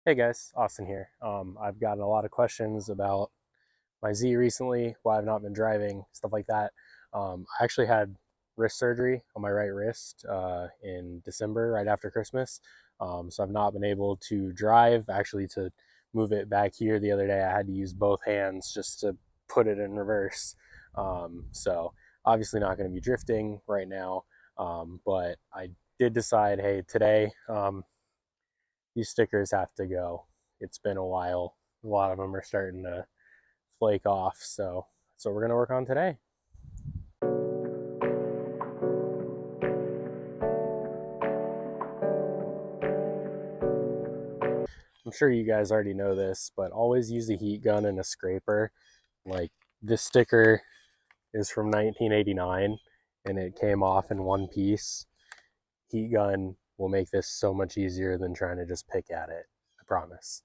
Hey guys, Austin here. I've gotten a lot of questions about my Z recently, why I've not been driving, stuff like that. I actually had wrist surgery on my right wrist in December, right after Christmas. So I've not been able to drive. Actually, to move it back here the other day, I had to use both hands just to put it in reverse. So obviously not going to be drifting right now. But I did decide, hey, today these stickers have to go. It's been a while. A lot of them are starting to flake off, so that's what we're going to work on today. I'm sure you guys already know this, but always use a heat gun and a scraper. Like, this sticker is from 1989 and it came off in one piece. Heat gun will make this so much easier than trying to just pick at it. I promise.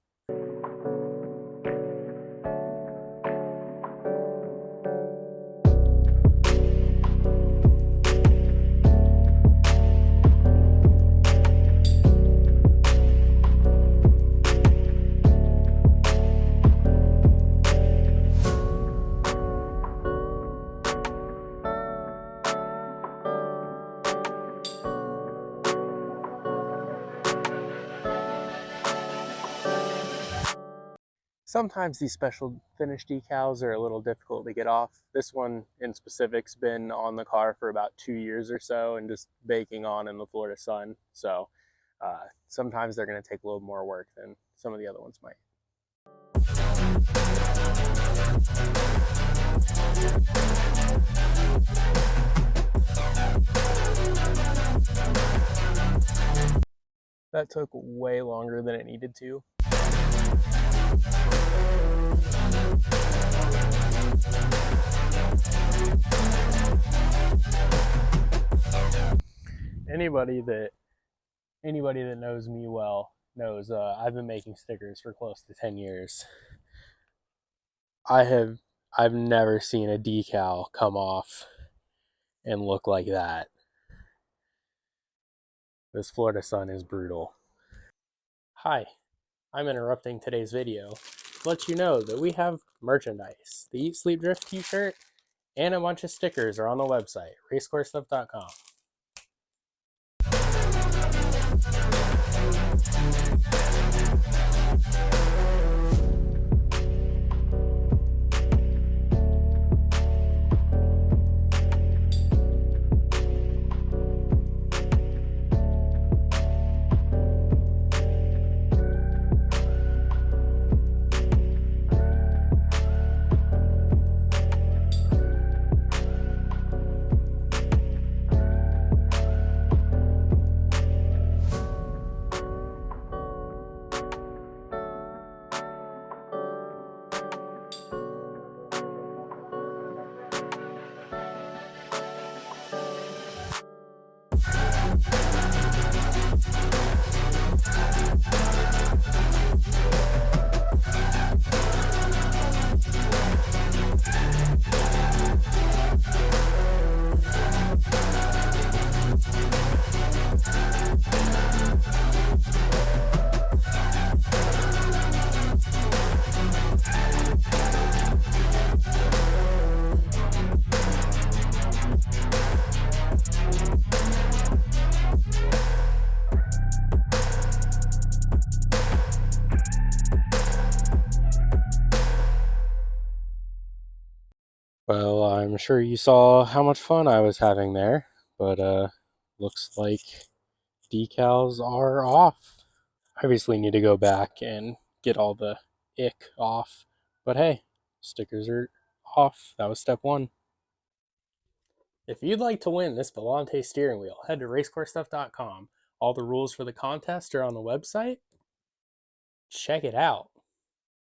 Sometimes these special finish decals are a little difficult to get off. This one in specific's been on the car for about 2 years or so and just baking on in the Florida sun. So sometimes they're going to take a little more work than some of the other ones might. That took way longer than it needed to. Anybody that anybody that knows me well knows I've been making stickers for close to 10 years. I have I've never seen a decal come off and look like that. This Florida sun is brutal. Hi, I'm interrupting today's video to let you know that we have merchandise. The Eat Sleep Drift t-shirt and a bunch of stickers are on the website, racecourstuff.com. Well, I'm sure you saw how much fun I was having there, but looks like decals are off. I obviously need to go back and get all the ick off, but hey, stickers are off. That was step one. If you'd like to win this Volante steering wheel, head to racecourstuff.com. All the rules for the contest are on the website. Check it out.